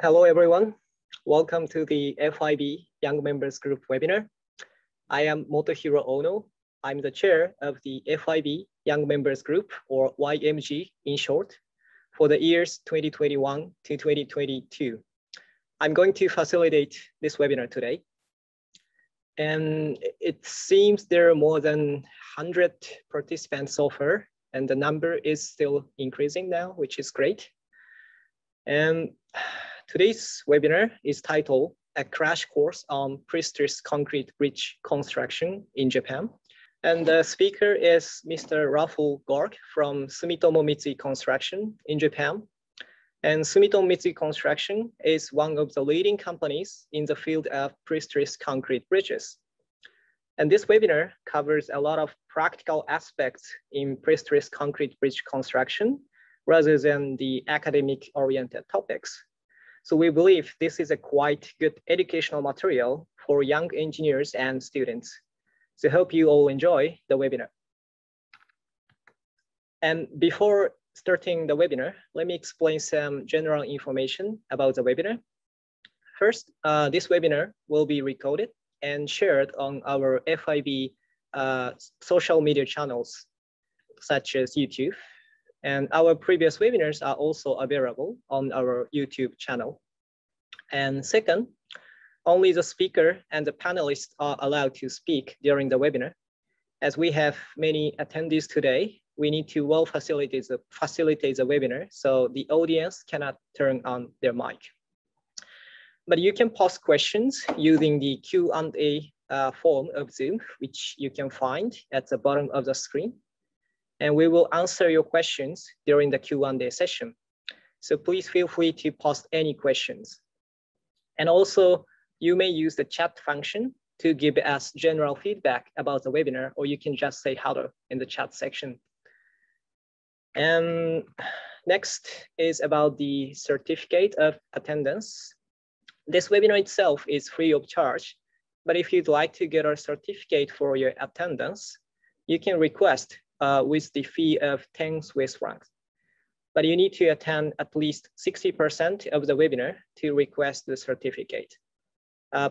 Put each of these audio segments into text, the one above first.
Hello, everyone. Welcome to the FIB Young Members Group webinar. I am Motohiro Ono. I'm the chair of the FIB Young Members Group, or YMG in short, for the years 2021 to 2022. I'm going to facilitate this webinar today. And it seems there are more than 100 participants so far, and the number is still increasing now, which is great. And today's webinar is titled A Crash Course on Prestressed Concrete Bridge Construction in Japan. And the speaker is Mr. Rahul Garg from Sumitomo Mitsui Construction in Japan. And Sumitomo Mitsui Construction is one of the leading companies in the field of prestressed concrete bridges. And this webinar covers a lot of practical aspects in prestressed concrete bridge construction rather than the academic-oriented topics. So we believe this is a quite good educational material for young engineers and students. So hope you all enjoy the webinar. And before starting the webinar, let me explain some general information about the webinar. First, this webinar will be recorded and shared on our FIB social media channels, such as YouTube. And our previous webinars are also available on our YouTube channel. And second, only the speaker and the panelists are allowed to speak during the webinar. As we have many attendees today, we need to well facilitate the webinar, so the audience cannot turn on their mic. But you can post questions using the Q&A form of Zoom, which you can find at the bottom of the screen. And we will answer your questions during the Q&A session. So please feel free to post any questions. And also, you may use the chat function to give us general feedback about the webinar, or you can just say hello in the chat section. And next is about the certificate of attendance. This webinar itself is free of charge, but if you'd like to get a certificate for your attendance, you can request with the fee of 10 Swiss francs. But you need to attend at least 60% of the webinar to request the certificate.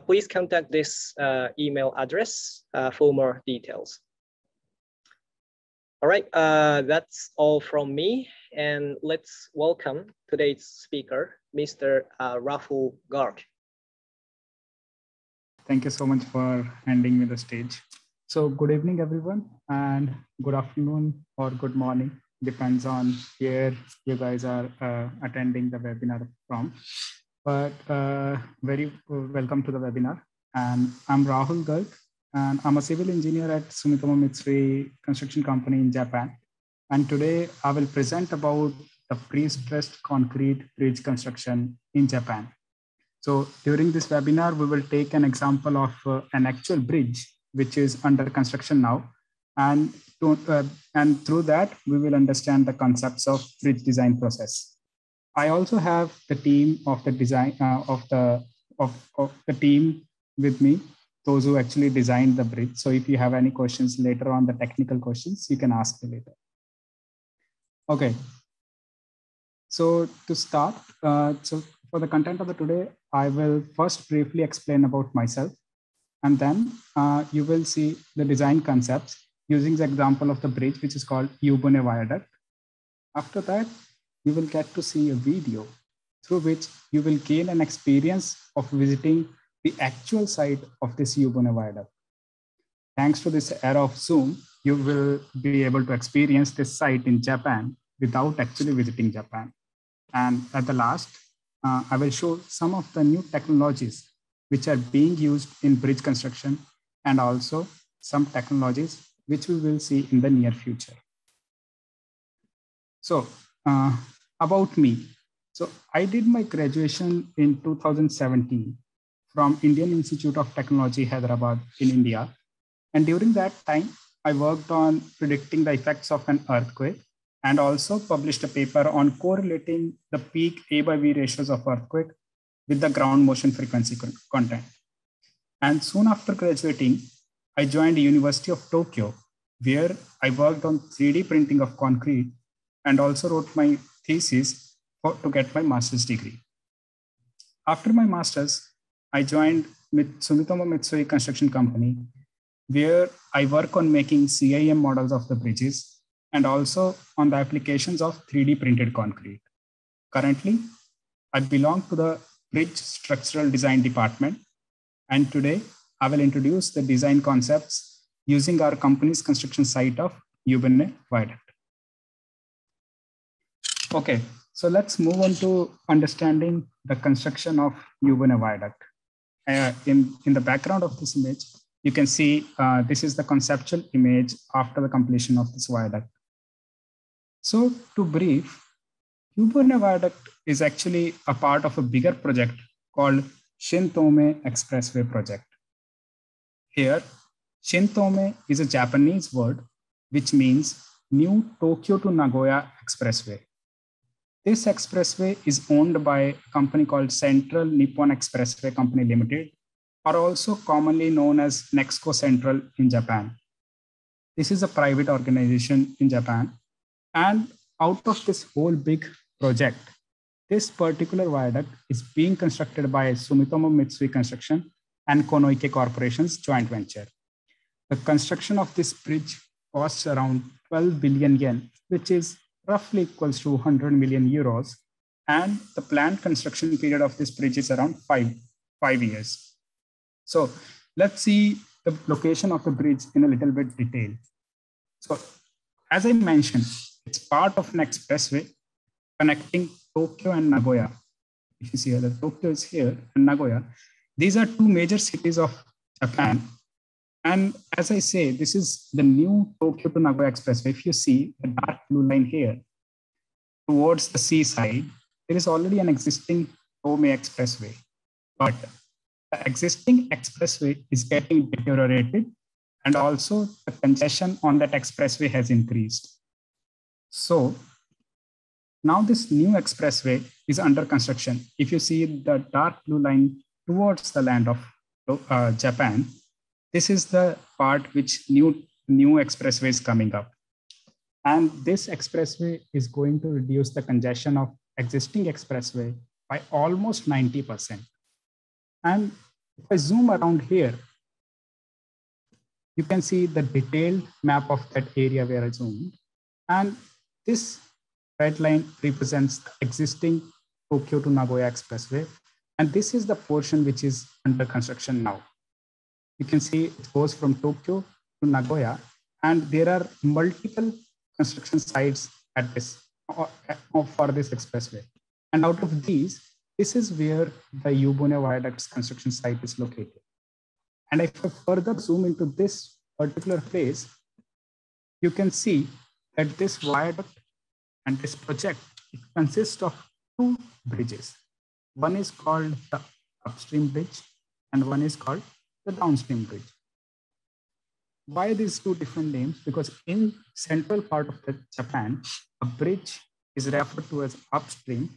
Please contact this email address for more details. All right, that's all from me. And let's welcome today's speaker, Mr. Rahul Garg. Thank you so much for handing me the stage. So good evening, everyone, and good afternoon or good morning, depends on where you guys are attending the webinar from. But very welcome to the webinar. And I'm Rahul Garg, and I'm a civil engineer at Sumitomo Mitsui Construction Company in Japan. And today I will present about the prestressed concrete bridge construction in Japan. So during this webinar, we will take an example of an actual bridge which is under construction now. And through that, we will understand the concepts of bridge design process. I also have the team of the design of the team with me, those who actually designed the bridge. So if you have any questions later on, the technical questions, you can ask me later. Okay. So to start, so for the content of the today, I will first briefly explain about myself. And then you will see the design concepts using the example of the bridge, which is called Yubune Viaduct. After that, you will get to see a video through which you will gain an experience of visiting the actual site of this Yubune Viaduct. Thanks to this era of Zoom, you will be able to experience this site in Japan without actually visiting Japan. And at the last, I will show some of the new technologies which are being used in bridge construction, and also some technologies which we will see in the near future. So about me. So I did my graduation in 2017 from Indian Institute of Technology, Hyderabad in India. And during that time, I worked on predicting the effects of an earthquake and also published a paper on correlating the peak A/V ratios of earthquake with the ground motion frequency content. And soon after graduating, I joined the University of Tokyo, where I worked on 3D printing of concrete and also wrote my thesis to get my master's degree. After my master's, I joined Sumitomo Mitsui Construction Company, where I work on making CIM models of the bridges and also on the applications of 3D printed concrete. Currently, I belong to the Bridge Structural Design Department, and today I will introduce the design concepts using our company's construction site of Yubune Viaduct. Okay, so let's move on to understanding the construction of Yubune Viaduct. In the background of this image, you can see this is the conceptual image after the completion of this viaduct. So to brief, Yubune Viaduct is actually a part of a bigger project called Shintome Expressway Project. Here, Shintome is a Japanese word which means New Tokyo to Nagoya Expressway. This expressway is owned by a company called Central Nippon Expressway Company Limited, or also commonly known as Nexco Central in Japan. This is a private organization in Japan. And out of this whole big project, this particular viaduct is being constructed by Sumitomo Mitsui Construction and Konoike Corporation's joint venture. The construction of this bridge costs around 12 billion yen, which is roughly equals to 100 million euros. And the planned construction period of this bridge is around five years. So let's see the location of the bridge in a little bit detail. So as I mentioned, it's part of an expressway connecting Tokyo and Nagoya. If you see here, Tokyo is here and Nagoya. These are two major cities of Japan. And as I say, this is the new Tokyo to Nagoya Expressway. If you see the dark blue line here, towards the seaside, there is already an existing Tome Expressway. But the existing expressway is getting deteriorated, and also the congestion on that expressway has increased. So now this new expressway is under construction. If you see the dark blue line towards the land of Japan, this is the part which new expressway is coming up. And this expressway is going to reduce the congestion of existing expressway by almost 90%. And if I zoom around here, you can see the detailed map of that area where I zoomed. And this red line represents the existing Tokyo to Nagoya Expressway. And this is the portion which is under construction now. You can see it goes from Tokyo to Nagoya, and there are multiple construction sites at this for this expressway. And out of these, this is where the Yubune Viaduct's construction site is located. And if I further zoom into this particular place, you can see that this viaduct and this project, it consists of two bridges. One is called the upstream bridge, and one is called the downstream bridge. Why these two different names? Because in central part of Japan, a bridge is referred to as upstream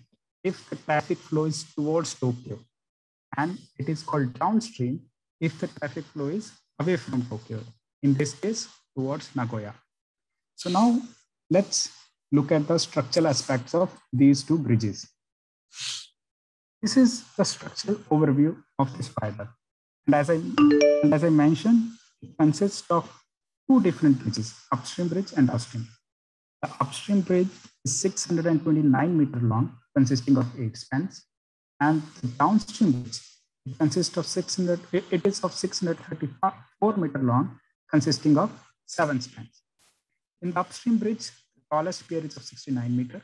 if the traffic flow is towards Tokyo, and it is called downstream if the traffic flow is away from Tokyo, in this case, towards Nagoya. So now let's look at the structural aspects of these two bridges. This is the structural overview of this viaduct. And as I mentioned, it consists of two different bridges, upstream bridge and downstream. The upstream bridge is 629 meters long, consisting of 8 spans. And the downstream bridge, it consists of 634 meters long, consisting of 7 spans. In the upstream bridge, the tallest pier is of 69 meters.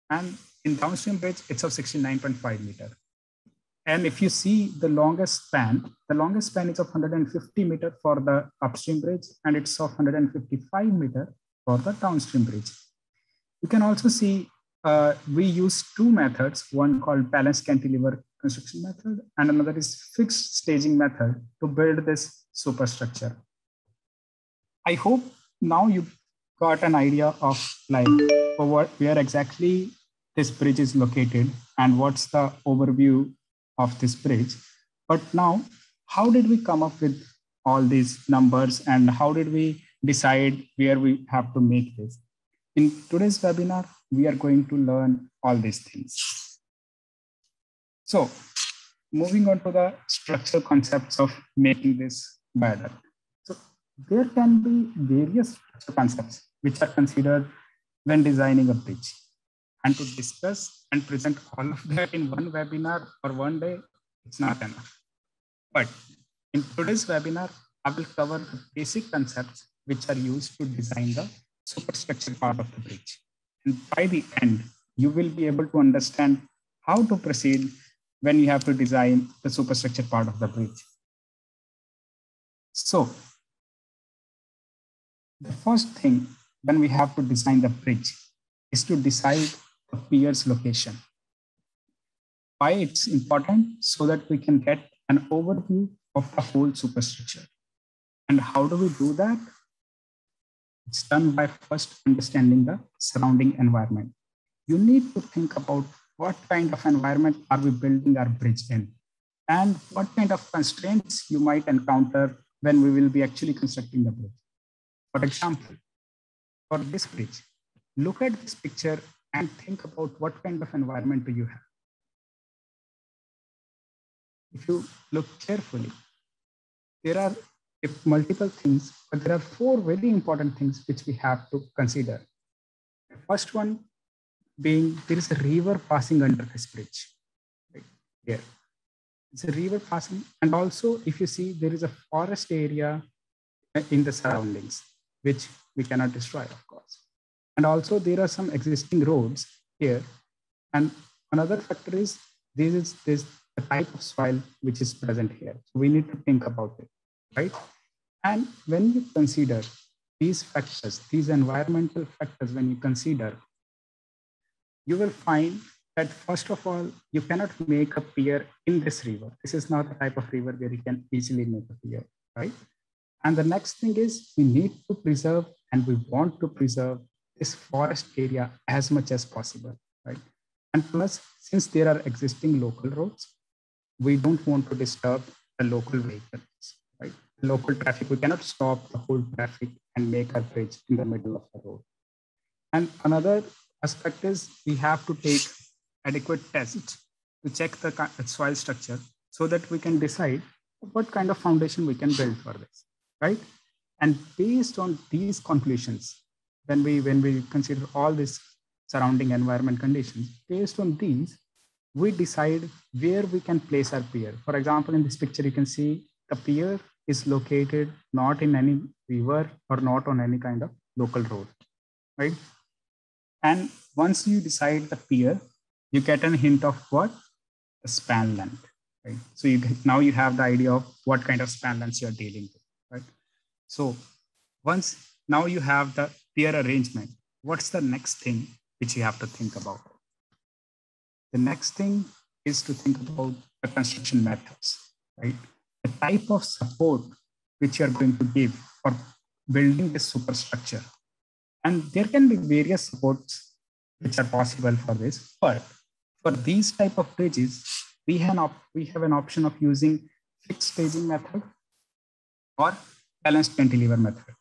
And in downstream bridge, it's of 69.5 meters. And if you see the longest span is of 150 meters for the upstream bridge, and it's of 155 meters for the downstream bridge. You can also see we use two methods, one called balanced cantilever construction method, and another is fixed staging method to build this superstructure. I hope now you got an idea of where exactly this bridge is located and what's the overview of this bridge. But now, how did we come up with all these numbers, and how did we decide where we have to make this? In today's webinar, we are going to learn all these things. So moving on to the structural concepts of making this viaduct. So there can be various structural concepts which are considered when designing a bridge. And to discuss and present all of that in one webinar or one day, it's not enough. But in today's webinar, I will cover the basic concepts which are used to design the superstructure part of the bridge. And by the end, you will be able to understand how to proceed when you have to design the superstructure part of the bridge. So the first thing when we have to design the bridge is to decide the pier's location. Why it's important? So that we can get an overview of the whole superstructure. And how do we do that? It's done by first understanding the surrounding environment. You need to think about what kind of environment are we building our bridge in, and what kind of constraints you might encounter when we will be actually constructing the bridge. For example, for this bridge, look at this picture and think about what kind of environment do you have. If you look carefully, there are multiple things, but there are four very important things which we have to consider. The first one being there is a river passing under this bridge, right here. It's a river passing, and also if you see there is a forest area in the surroundings, which we cannot destroy, of course. And also there are some existing roads here. And another factor is this is the type of soil which is present here. So we need to think about it, right? And when you consider these factors, these environmental factors, when you consider, you will find that first of all, you cannot make a pier in this river. This is not the type of river where you can easily make a pier, right? And the next thing is we need to preserve, and we want to preserve this forest area as much as possible, right? And plus, since there are existing local roads, we don't want to disturb the local vehicles, right? Local traffic, we cannot stop the whole traffic and make a bridge in the middle of the road. And another aspect is we have to take adequate tests to check the soil structure so that we can decide what kind of foundation we can build for this, right? And based on these conclusions, when we consider all these surrounding environment conditions, based on these, we decide where we can place our pier. For example, in this picture, you can see the pier is located not in any river or not on any kind of local road, right? And once you decide the pier, you get a hint of what? The span length, right? So now you have the idea of what kind of span lengths you're dealing with, right? So now you have the pier arrangement, what's the next thing which you have to think about? The next thing is to think about the construction methods, right? The type of support which you're going to give for building this superstructure. And there can be various supports which are possible for this, but for these type of bridges, we have an option of using fixed staging method or balanced cantilever method.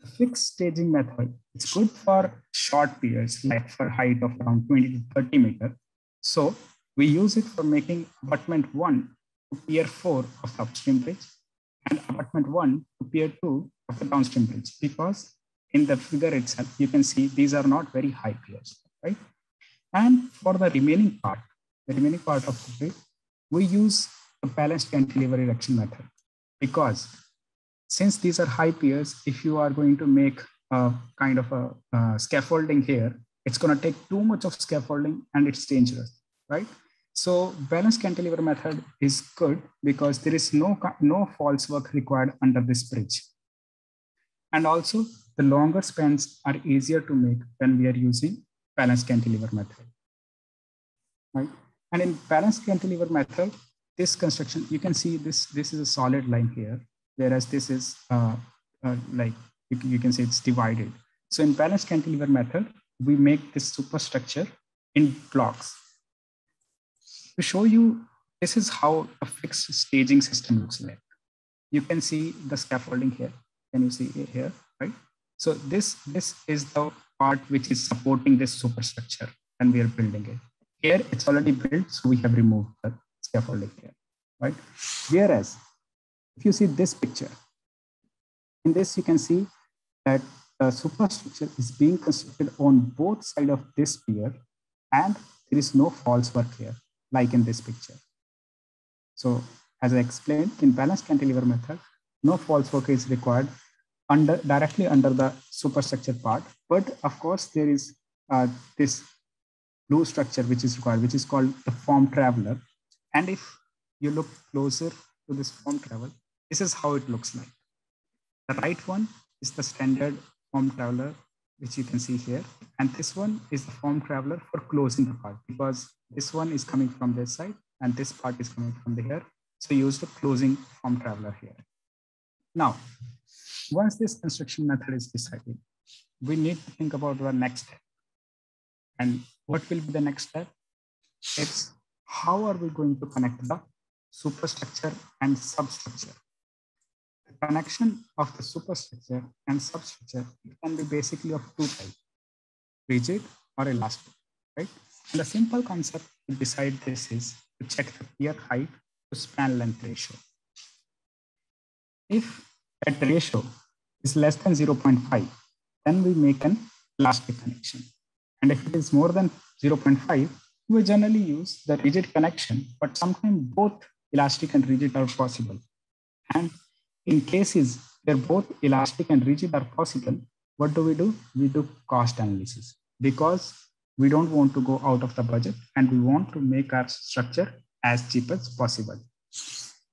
The fixed staging method is good for short piers, like for height of around 20 to 30 meters. So we use it for making abutment 1 to pier 4 of the upstream bridge and abutment 1 to pier 2 of the downstream bridge, because in the figure itself, you can see these are not very high piers, right? And for the remaining part of the bridge, we use the balanced cantilever erection method, because since these are high piers, if you are going to make a kind of a scaffolding here, it's going to take too much of scaffolding and it's dangerous, right? So balanced cantilever method is good because there is no false work required under this bridge. And also the longer spans are easier to make when we are using balanced cantilever method, right? And in balanced cantilever method, this construction, you can see this is a solid line here, whereas this is like you can say it's divided. So in balanced cantilever method, we make this superstructure in blocks. To show you, this is how a fixed staging system looks like. You can see the scaffolding here. Can you see it here, right? So this is the part which is supporting this superstructure and we are building it. Here it's already built, so we have removed the scaffolding here, right? Whereas if you see this picture, in this you can see that the superstructure is being constructed on both sides of this pier, and there is no false work here, like in this picture. So as I explained, in balanced cantilever method, no false work is required directly under the superstructure part. But of course, there is this blue structure which is required, which is called the form traveler. And if you look closer to this form traveler, this is how it looks like. The right one is the standard form traveler, which you can see here. And this one is the form traveler for closing the part, because this one is coming from this side and this part is coming from here. So use the closing form traveler here. Now, once this construction method is decided, we need to think about the next step. And what will be the next step? It's how are we going to connect the superstructure and substructure? The connection of the superstructure and substructure can be basically of two types, rigid or elastic, right? And the simple concept to decide this is to check the pier height to span length ratio. If that ratio is less than 0.5, then we make an elastic connection. And if it is more than 0.5, we generally use the rigid connection, but sometimes both elastic and rigid are possible. And in cases where both elastic and rigid are possible, what do? We do cost analysis, because we don't want to go out of the budget and we want to make our structure as cheap as possible.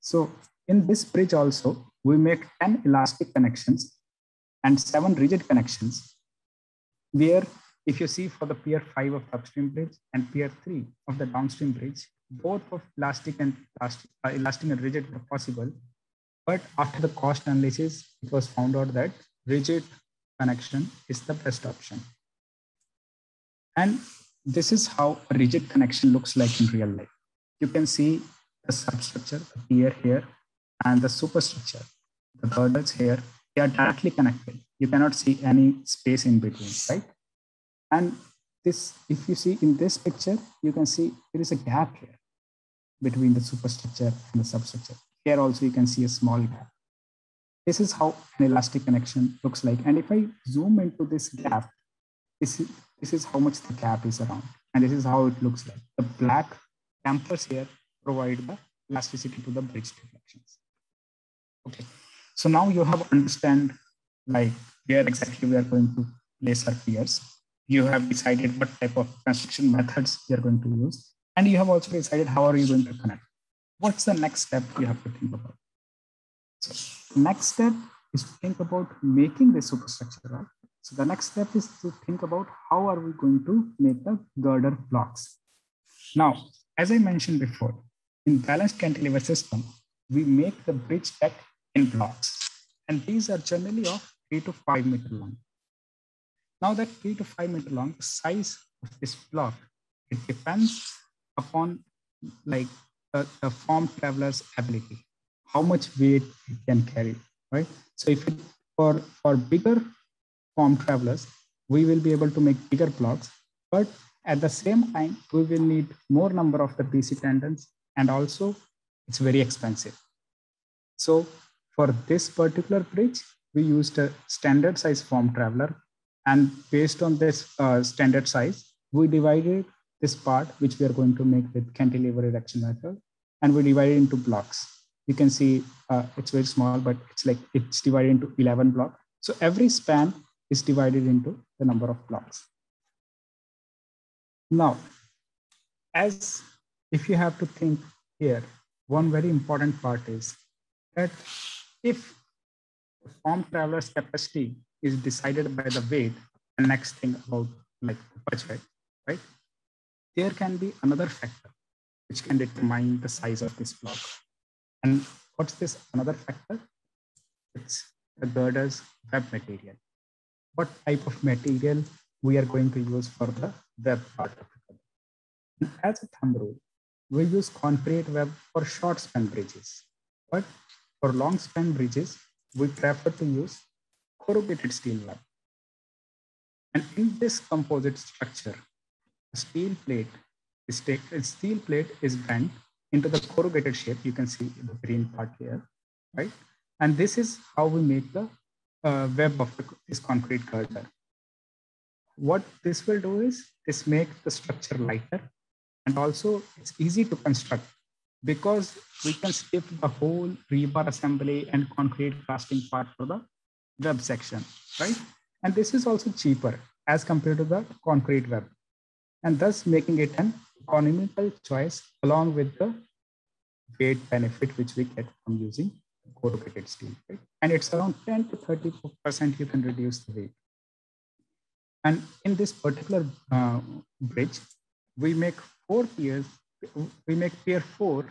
So in this bridge also, we make 10 elastic connections and 7 rigid connections, where if you see for the pier 5 of the upstream bridge and pier 3 of the downstream bridge, both of elastic and rigid were possible. But after the cost analysis, it was found out that rigid connection is the best option. And this is how a rigid connection looks like in real life. You can see the substructure, the pier here, and the superstructure, the girders here, they are directly connected. You cannot see any space in between, right? And this, if you see in this picture, you can see there is a gap here between the superstructure and the substructure. Here also you can see a small gap. This is how an elastic connection looks like. And if I zoom into this gap, this is how much the gap is around. And this is how it looks like. The black dampers here provide the elasticity to the bridge deflections. Okay, so now you have understand like where exactly we are going to place our piers. You have decided what type of construction methods you are going to use. And you have also decided how are you going to connect. What's the next step you have to think about? So next step is to think about making the superstructure, right? So the next step is to think about how are we going to make the girder blocks. Now, as I mentioned before, in balanced cantilever system, we make the bridge deck in blocks. And these are generally of 3 to 5 meter long. Now that 3 to 5 meter long, the size of this block, it depends upon like the form traveler's ability, how much weight it can carry, right? So if it, for bigger form travelers, we will be able to make bigger blocks, but at the same time, we will need more number of the BC tendons, and also it's very expensive. So for this particular bridge, we used a standard size form traveler, and based on this standard size, we divided this part, which we are going to make with cantilever erection method, and we divide it into blocks. You can see it's very small, but it's divided into 11 blocks. So every span is divided into the number of blocks. Now, as if you have to think here, one very important part is that if the form traveler's capacity is decided by the weight, and next thing about like the budget, right? There can be another factor which can determine the size of this block. And what's this another factor? It's the Girders Web Material. What type of material we are going to use for the web part of it. And as a thumb rule, we use concrete web for short span bridges. But for long span bridges, we prefer to use corrugated steel web. And in this composite structure, a steel plate is bent into the corrugated shape. You can see the green part here, right? And this is how we make the web of this concrete girder. What this will do is this make the structure lighter, and also it's easy to construct because we can skip the whole rebar assembly and concrete casting part for the web section, right? And this is also cheaper as compared to the concrete web, and thus making it an economical choice along with the weight benefit which we get from using corrugated steel, right? And it's around 10 to 30% you can reduce the weight. And in this particular bridge, we make 4 piers. We make pier 4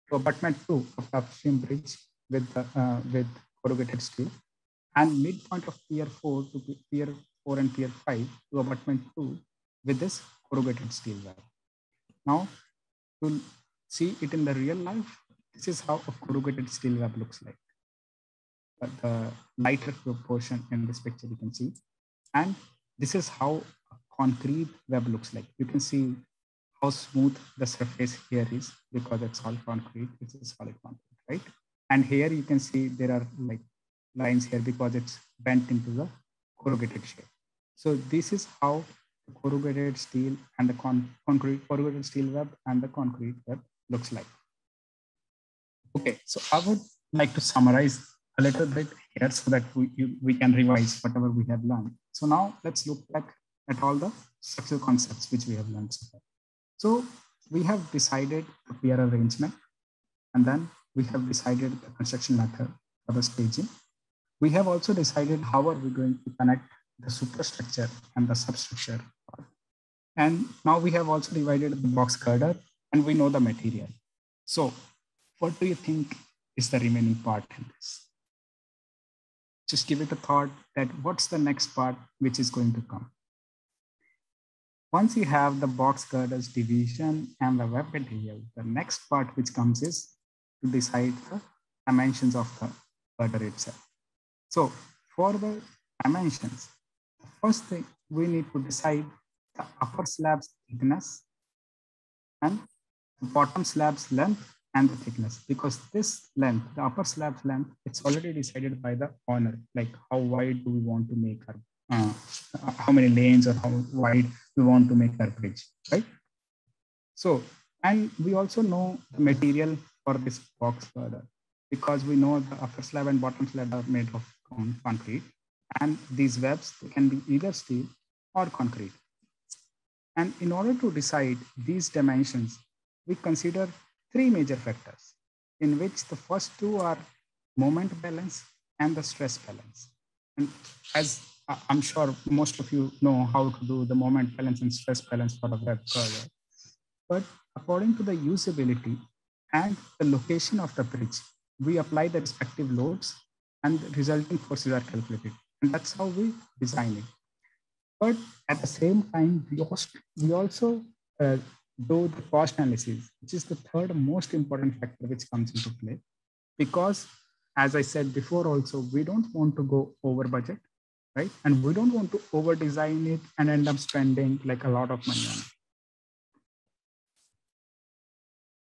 to abutment 2 of the upstream bridge with corrugated steel, and midpoint of pier 4 to pier 4 and pier 5 to abutment 2 with this corrugated steel web. Now, to see it in the real life, this is how a corrugated steel web looks like. The lighter portion in this picture you can see, and this is how a concrete web looks like. You can see how smooth the surface here is because it's all concrete. It's a solid concrete, right? And here you can see there are like lines here because it's bent into the corrugated shape. So this is how the corrugated steel and the corrugated steel web and the concrete web looks like. Okay, so I would like to summarize a little bit here so that we can revise whatever we have learned. So now let's look back at all the structural concepts which we have learned so far. So we have decided the pier arrangement, and then we have decided the construction method for the staging. We have also decided how are we going to connect the superstructure and the substructure part. And now we have also divided the box girder, and we know the material. So what do you think is the remaining part in this? Just give it a thought that what's the next part which is going to come. Once you have the box girders division and the web material, the next part which comes is to decide the dimensions of the girder itself. So for the dimensions, the first thing we need to decide the upper slab's thickness and the bottom slab's length and the thickness, because this length, the upper slab's length, it's already decided by the owner, like how wide do we want to make our, how many lanes or how wide we want to make our bridge, right? So, and we also know the material for this box girder because we know the upper slab and bottom slab are made of concrete, and these webs can be either steel or concrete. And in order to decide these dimensions, we consider 3 major factors, in which the first 2 are moment balance and the stress balance. And as I'm sure most of you know how to do the moment balance and stress balance for a web girder. But according to the usability and the location of the bridge, we apply the respective loads and the resulting forces are calculated. And that's how we design it. But at the same time, we also do the cost analysis, which is the third most important factor which comes into play. Because as I said before also, we don't want to go over budget, right? And we don't want to over design it and end up spending like a lot of money on it.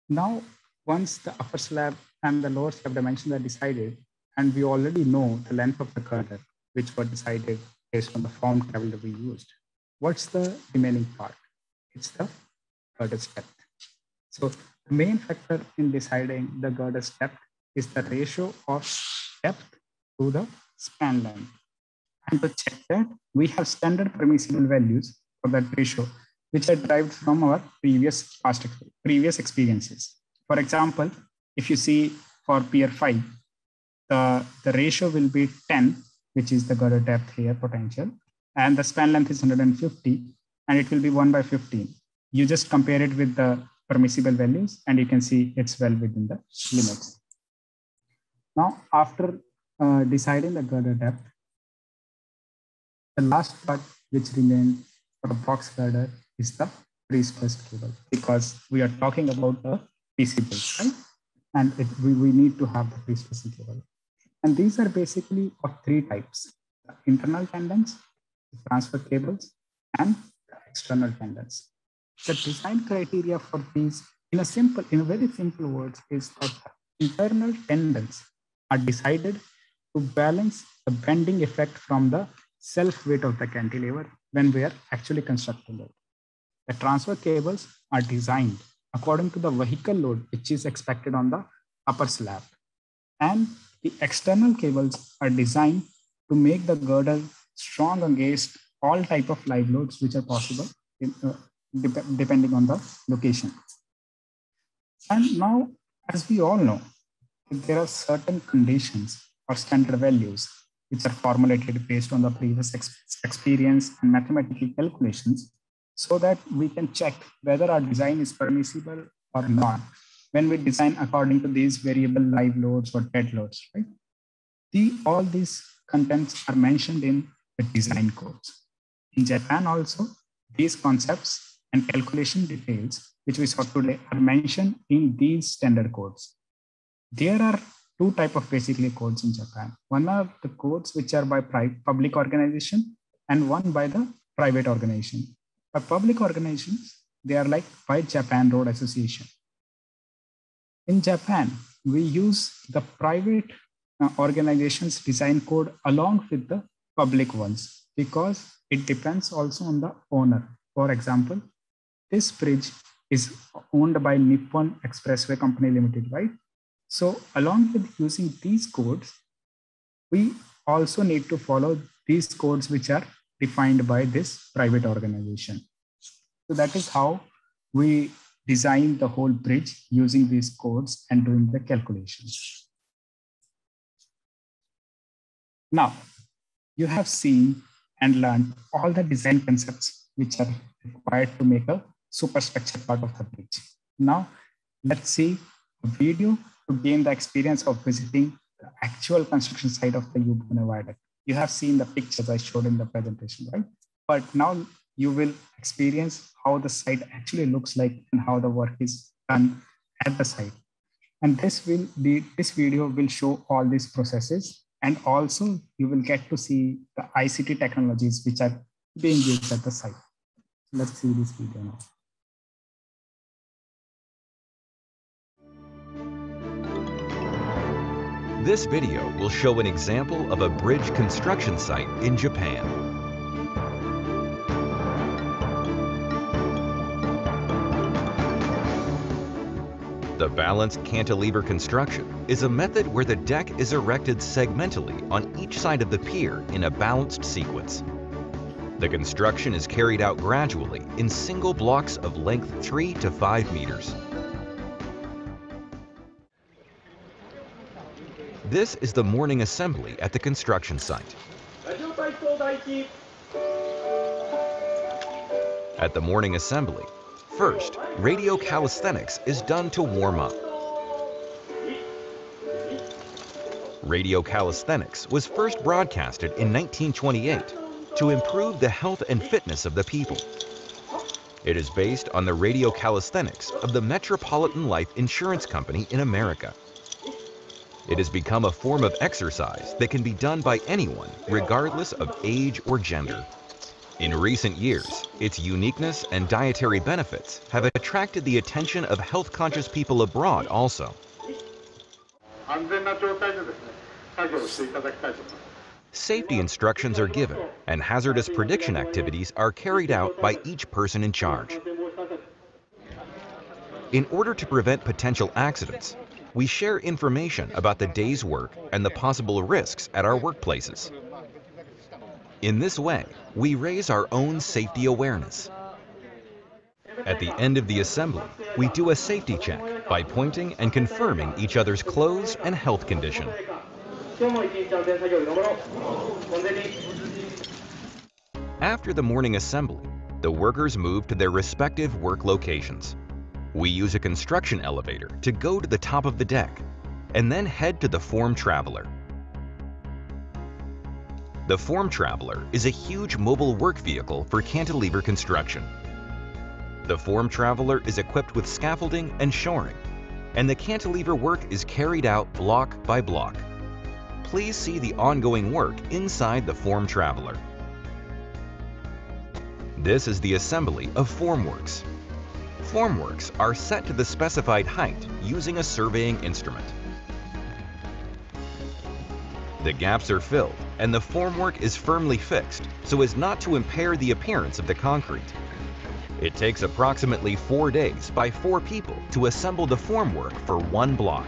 Now, once the upper slab and the lower slab dimensions are decided, and we already know the length of the girder, which were decided based on the form table that we used, what's the remaining part? It's the girder's depth. So the main factor in deciding the girder's depth is the ratio of depth to the span length. And to check that, we have standard permissible values for that ratio, which are derived from our previous experiences. For example, if you see for pier 5, the ratio will be 10, which is the girder depth here potential, and the span length is 150, and it will be 1/15. You just compare it with the permissible values, and you can see it's well within the limits. Now, after deciding the girder depth, the last part which remains for the box girder is the prestressed cable, because we are talking about the PC build, right? And we need to have the prestressed cable. And these are basically of 3 types: the internal tendons, the transfer cables, and the external tendons. The design criteria for these in a very simple words, is that internal tendons are decided to balance the bending effect from the self-weight of the cantilever when we are actually constructing it. The transfer cables are designed according to the vehicle load which is expected on the upper slab. And the external cables are designed to make the girder strong against all type of live loads which are possible depending on the location. And now, as we all know, there are certain conditions or standard values which are formulated based on the previous experience and mathematical calculations, so that we can check whether our design is permissible or not when we design according to these variable live loads or dead loads, right? All these contents are mentioned in the design codes. In Japan also, these concepts and calculation details, which we saw today, are mentioned in these standard codes. There are two types of basically codes in Japan. One are the codes which are by public organization and one by the private organization. For public organizations, they are like by Japan Road Association. In Japan, we use the private organization's design code along with the public ones because it depends also on the owner. For example, this bridge is owned by Nippon Expressway Company Limited, right? So along with using these codes, we also need to follow these codes which are defined by this private organization. So that is how we design the whole bridge using these codes and doing the calculations. Now, you have seen and learned all the design concepts which are required to make a superstructure part of the bridge. Now, let's see a video to gain the experience of visiting the actual construction site of the U-Bune viaduct. You have seen the pictures I showed in the presentation, right? But now you will experience how the site actually looks like and how the work is done at the site. And this video will show all these processes, and also you will get to see the ICT technologies which are being used at the site. Let's see this video now. This video will show an example of a bridge construction site in Japan. The balanced cantilever construction is a method where the deck is erected segmentally on each side of the pier in a balanced sequence. The construction is carried out gradually in single blocks of length 3 to 5 meters. This is the morning assembly at the construction site. At the morning assembly, first, radio calisthenics is done to warm up. Radio calisthenics was first broadcasted in 1928 to improve the health and fitness of the people. It is based on the radio calisthenics of the Metropolitan Life Insurance Company in America. It has become a form of exercise that can be done by anyone, regardless of age or gender. In recent years, its uniqueness and dietary benefits have attracted the attention of health-conscious people abroad also. Safety instructions are given, and hazardous prediction activities are carried out by each person in charge. In order to prevent potential accidents, we share information about the day's work and the possible risks at our workplaces. In this way, we raise our own safety awareness. At the end of the assembly, we do a safety check by pointing and confirming each other's clothes and health condition. After the morning assembly, the workers move to their respective work locations. We use a construction elevator to go to the top of the deck and then head to the form traveler. The form traveler is a huge mobile work vehicle for cantilever construction. The form traveler is equipped with scaffolding and shoring, and the cantilever work is carried out block by block. Please see the ongoing work inside the form traveler. This is the assembly of formworks. Formworks are set to the specified height using a surveying instrument. The gaps are filled and the formwork is firmly fixed so as not to impair the appearance of the concrete. It takes approximately 4 days by 4 people to assemble the formwork for one block.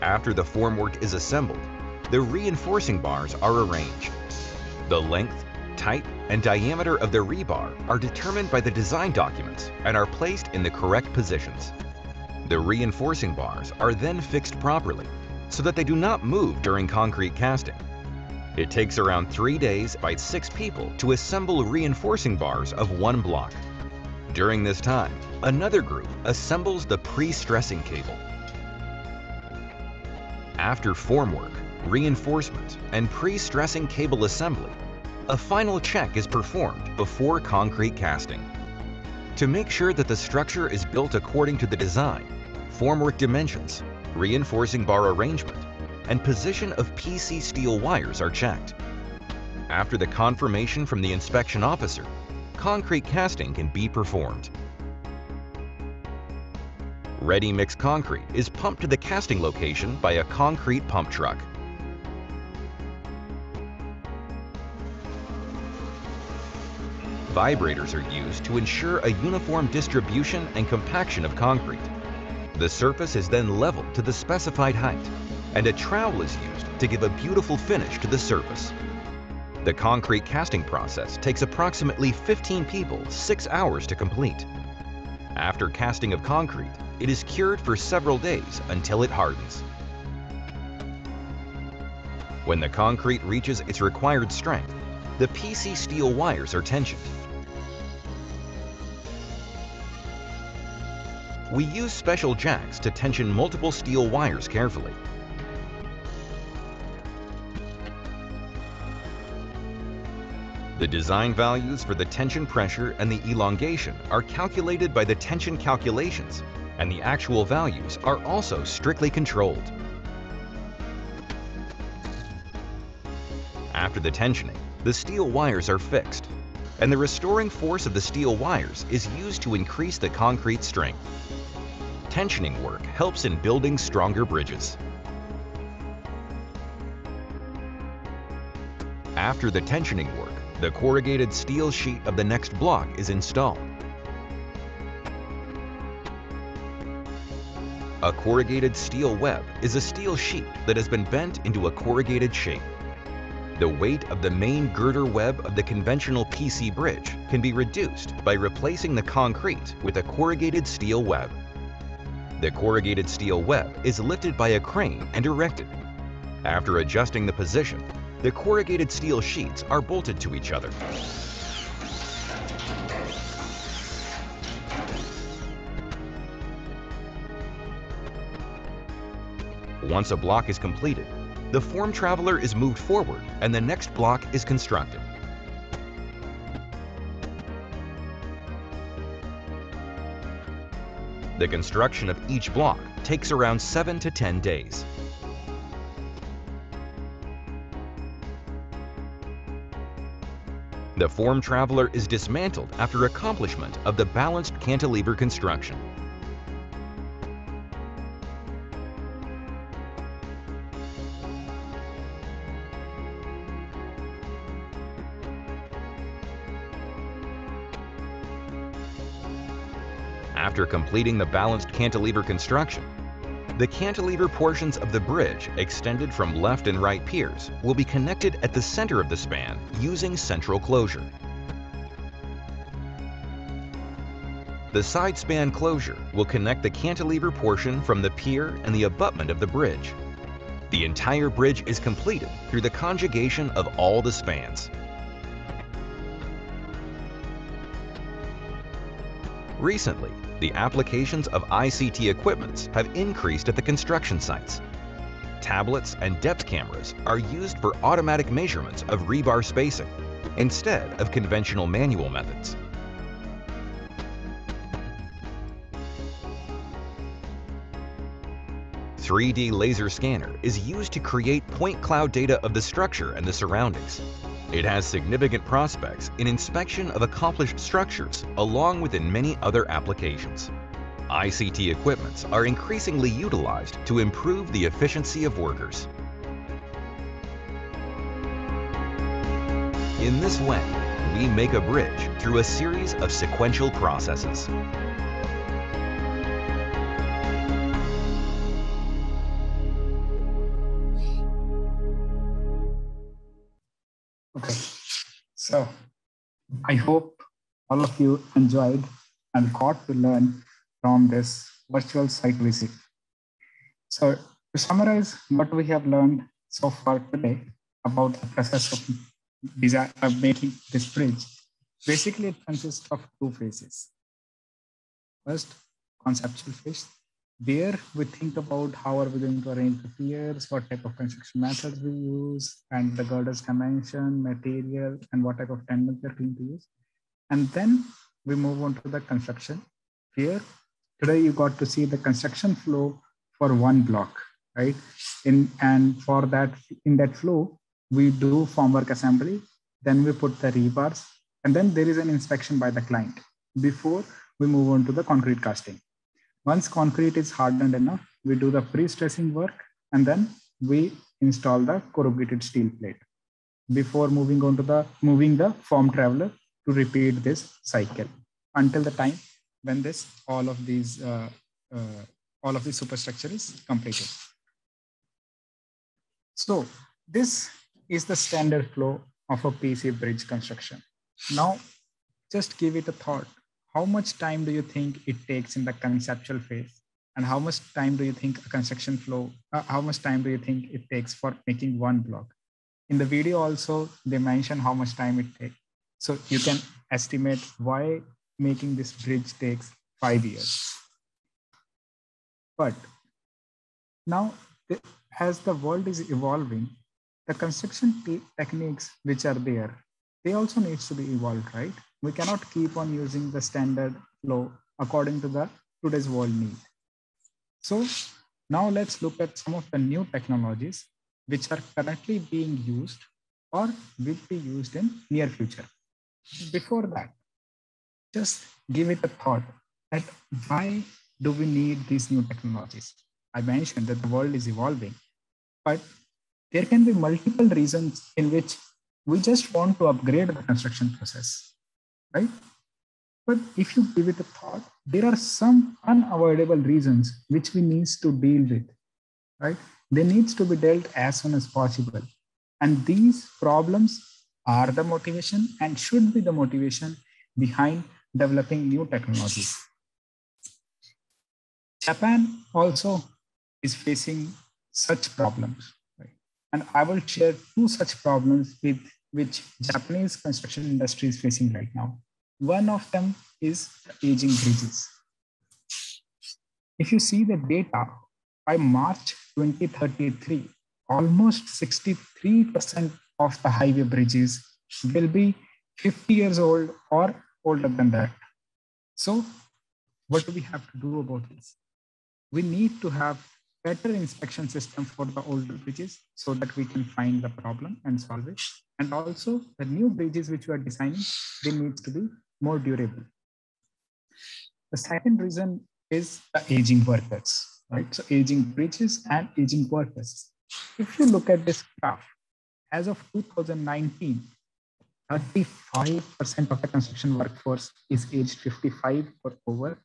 After the formwork is assembled, the reinforcing bars are arranged. The length, type, and diameter of the rebar are determined by the design documents and are placed in the correct positions. The reinforcing bars are then fixed properly so that they do not move during concrete casting. It takes around 3 days by 6 people to assemble reinforcing bars of one block. During this time, another group assembles the pre-stressing cable. After formwork, reinforcement, and pre-stressing cable assembly, a final check is performed before concrete casting. To make sure that the structure is built according to the design, formwork dimensions, reinforcing bar arrangement, and position of PC steel wires are checked. After the confirmation from the inspection officer, concrete casting can be performed. Ready mixed concrete is pumped to the casting location by a concrete pump truck. Vibrators are used to ensure a uniform distribution and compaction of concrete. The surface is then leveled to the specified height, and a trowel is used to give a beautiful finish to the surface. The concrete casting process takes approximately 15 people 6 hours to complete. After casting of concrete, it is cured for several days until it hardens. When the concrete reaches its required strength, the PC steel wires are tensioned. We use special jacks to tension multiple steel wires carefully. The design values for the tension pressure and the elongation are calculated by the tension calculations, and the actual values are also strictly controlled. After the tensioning, the steel wires are fixed, and the restoring force of the steel wires is used to increase the concrete strength. Tensioning work helps in building stronger bridges. After the tensioning work, the corrugated steel sheet of the next block is installed. A corrugated steel web is a steel sheet that has been bent into a corrugated shape. The weight of the main girder web of the conventional PC bridge can be reduced by replacing the concrete with a corrugated steel web. The corrugated steel web is lifted by a crane and erected. After adjusting the position, the corrugated steel sheets are bolted to each other. Once a block is completed, the form traveler is moved forward and the next block is constructed. The construction of each block takes around 7 to 10 days. The form traveler is dismantled after accomplishment of the balanced cantilever construction. After completing the balanced cantilever construction, the cantilever portions of the bridge extended from left and right piers will be connected at the center of the span using central closure. The side span closure will connect the cantilever portion from the pier and the abutment of the bridge. The entire bridge is completed through the conjugation of all the spans. Recently, the applications of ICT equipments have increased at the construction sites. Tablets and depth cameras are used for automatic measurements of rebar spacing instead of conventional manual methods. 3D laser scanner is used to create point cloud data of the structure and the surroundings. It has significant prospects in inspection of accomplished structures, along with in many other applications. ICT equipments are increasingly utilized to improve the efficiency of workers. In this way, we make a bridge through a series of sequential processes. Okay, so I hope all of you enjoyed and got to learn from this virtual site visit. So to summarize what we have learned so far today about the process of making this bridge, basically it consists of two phases. First, conceptual phase, where we think about how are we going to arrange the piers, what type of construction methods we use, and the girders dimension, material, and what type of tendons we're going to use. And then we move on to the construction, where today you got to see the construction flow for one block, right? And for that, in that flow, we do formwork assembly, then we put the rebars, and then there is an inspection by the client before we move on to the concrete casting. Once concrete is hardened enough, we do the pre-stressing work, and then we install the corrugated steel plate before moving on to the form traveler to repeat this cycle until the time when all of these superstructure is completed. So this is the standard flow of a PC bridge construction. Now, just give it a thought. How much time do you think it takes in the conceptual phase? And how much time do you think a construction flow, how much time do you think it takes for making one block? In the video also, they mention how much time it takes. So you can estimate why making this bridge takes 5 years. But now, as the world is evolving, the construction techniques which are there, they also needs to be evolved, right? We cannot keep on using the standard flow according to the today's world need. So now let's look at some of the new technologies which are currently being used or will be used in near future. Before that, just give it a thought that why do we need these new technologies? I mentioned that the world is evolving, but there can be multiple reasons in which we just want to upgrade the construction process, right? But if you give it a thought, there are some unavoidable reasons which we need to deal with, right? They need to be dealt as soon as possible. And these problems are the motivation and should be the motivation behind developing new technologies. Japan also is facing such problems, right? And I will share two such problems with which Japanese construction industry is facing right now. One of them is aging bridges. If you see the data, by March 2033, almost 63% of the highway bridges will be 50 years old or older than that. So what do we have to do about this? We need to have better inspection system for the older bridges so that we can find the problem and solve it. And also the new bridges which we are designing, they need to be more durable. The second reason is the aging workers, right? So aging bridges and aging workers. If you look at this graph, as of 2019, 35% of the construction workforce is aged 55 or over,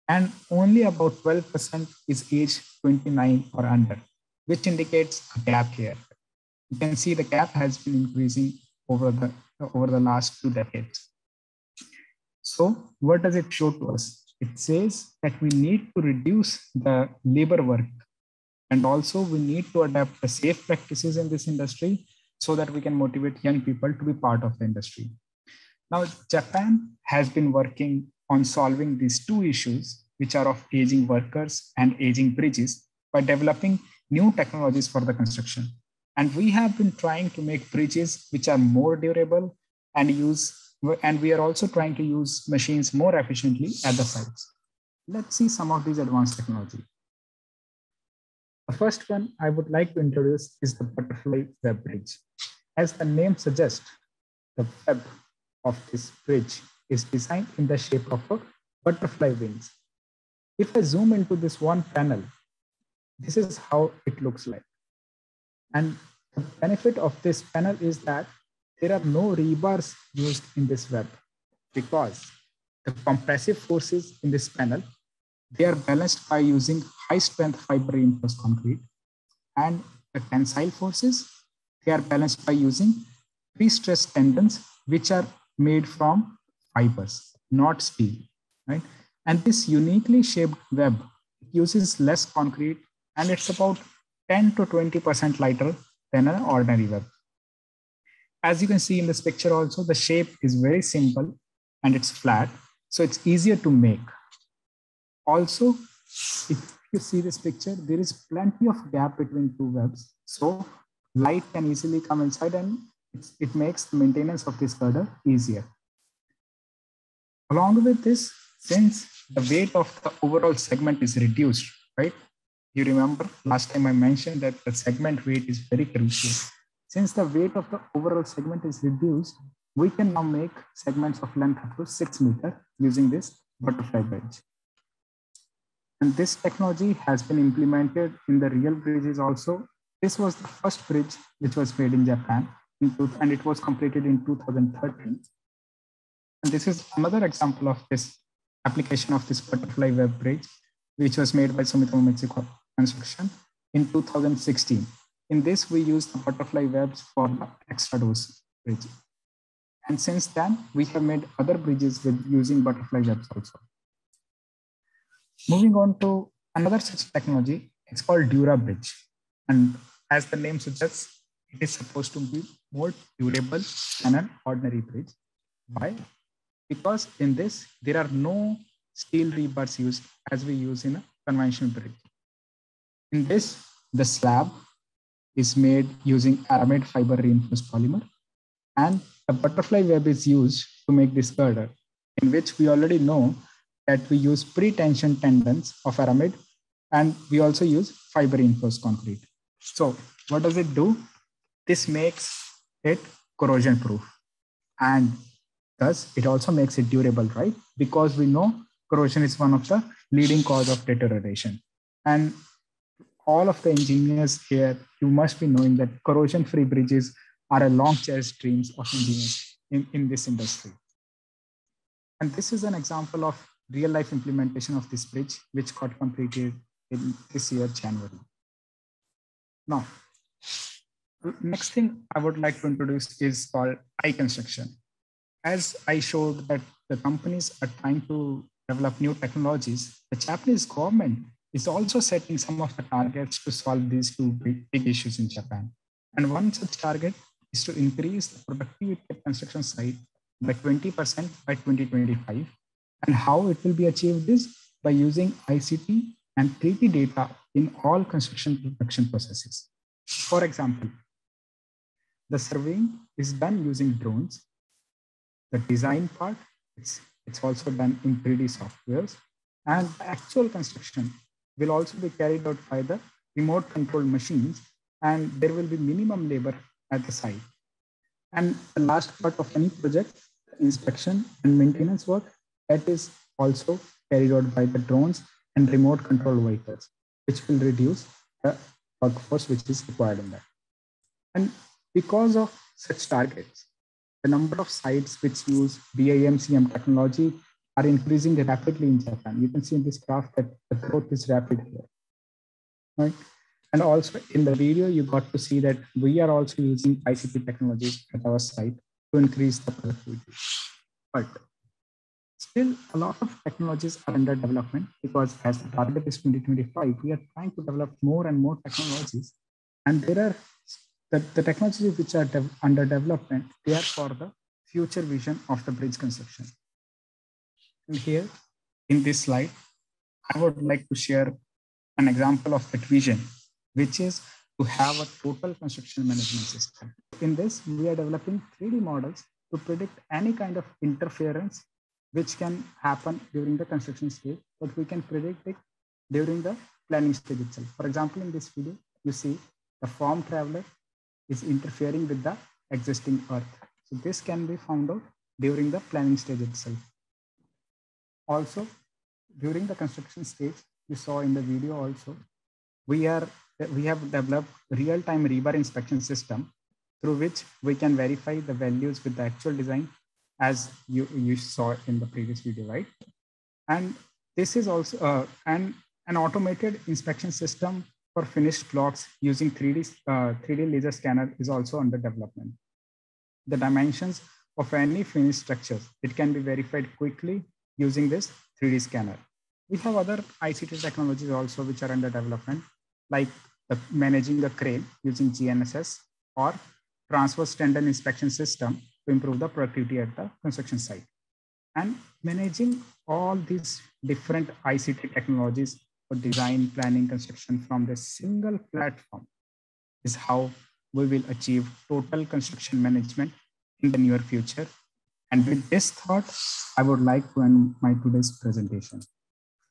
and only about 12% is aged 29 or under, which indicates a gap here. You can see the gap has been increasing over the last 2 decades. So what does it show to us? It says that we need to reduce the labor work, and also we need to adapt the safe practices in this industry so that we can motivate young people to be part of the industry. Now, Japan has been working on solving these two issues, which are of aging workers and aging bridges, by developing new technologies for the construction. And we have been trying to make bridges which are more durable and we are also trying to use machines more efficiently at the sites. Let's see some of these advanced technology. The first one I would like to introduce is the butterfly web bridge. As the name suggests, the web of this bridge is designed in the shape of a butterfly wings. If I zoom into this one panel, this is how it looks like. And the benefit of this panel is that there are no rebars used in this web because the compressive forces in this panel, they are balanced by using high strength fiber reinforced concrete, and the tensile forces, they are balanced by using prestressed tendons, which are made from fibers, not steel, right? And this uniquely shaped web uses less concrete, and it's about 10 to 20% lighter than an ordinary web. As you can see in this picture also, the shape is very simple and it's flat, so it's easier to make. Also, if you see this picture, there is plenty of gap between two webs, so light can easily come inside, and it makes the maintenance of this girder easier. Along with this, since the weight of the overall segment is reduced, right? You remember last time I mentioned that the segment weight is very crucial. Since the weight of the overall segment is reduced, we can now make segments of length up to 6 meters using this butterfly bridge. And this technology has been implemented in the real bridges also. This was the first bridge which was made in Japan, and it was completed in 2013. And this is another example of this application of this butterfly web bridge, which was made by Sumitomo Mexico Construction in 2016. In this, we used the butterfly webs for the extra dose bridge. And since then, we have made other bridges with using butterfly webs also. Moving on to another such technology, it's called Dura Bridge. And as the name suggests, it is supposed to be more durable than an ordinary bridge. Why? Because in this, there are no steel rebars used as we use in a conventional bridge. In this, the slab is made using aramid fiber reinforced polymer, and a butterfly web is used to make this girder, in which we already know that we use pre-tension tendons of aramid, and we also use fiber reinforced concrete. So what does it do? This makes it corrosion proof, and thus it also makes it durable, right? Because we know corrosion is one of the leading cause of deterioration. And all of the engineers here, you must be knowing that corrosion-free bridges are a long cherished dreams of engineers in this industry. And this is an example of real life implementation of this bridge, which got completed in this year, January. Now, next thing I would like to introduce is called I-construction. As I showed that the companies are trying to develop new technologies, the Japanese government is also setting some of the targets to solve these two big issues in Japan. And one such target is to increase the productivity at construction site by 20% by 2025. And how it will be achieved is by using ICT and 3D data in all construction production processes. For example, the surveying is done using drones. The design part, it's also done in 3D softwares, and the actual construction will also be carried out by the remote controlled machines, and there will be minimum labor at the site. And the last part of any project, inspection and maintenance work, that is also carried out by the drones and remote control vehicles, which will reduce the workforce which is required in that. And because of such targets, the number of sites which use BIM-CM technology are increasing rapidly in Japan. You can see in this graph that the growth is rapid here, right? And also in the video, you got to see that we are also using ICT technologies at our site to increase the productivity. But still, a lot of technologies are under development because as the target is 2025, we are trying to develop more and more technologies. And there are the technologies which are under development, they are for the future vision of the bridge construction. And here in this slide, I would like to share an example of that vision, which is to have a total construction management system. In this, we are developing 3D models to predict any kind of interference which can happen during the construction stage, but we can predict it during the planning stage itself. For example, in this video, you see the form traveler is interfering with the existing earth. So this can be found out during the planning stage itself. Also, during the construction stage, you saw in the video also, we have developed real-time rebar inspection system through which we can verify the values with the actual design as you saw in the previous video, right? And this is also an automated inspection system for finished blocks using 3D laser scanner is also under development. The dimensions of any finished structures, it can be verified quickly using this 3D scanner. We have other ICT technologies also which are under development, like managing a crane using GNSS or transverse tendon inspection system to improve the productivity at the construction site. And managing all these different ICT technologies for design, planning, construction from this single platform is how we will achieve total construction management in the near future. And with this thought, I would like to end my today's presentation.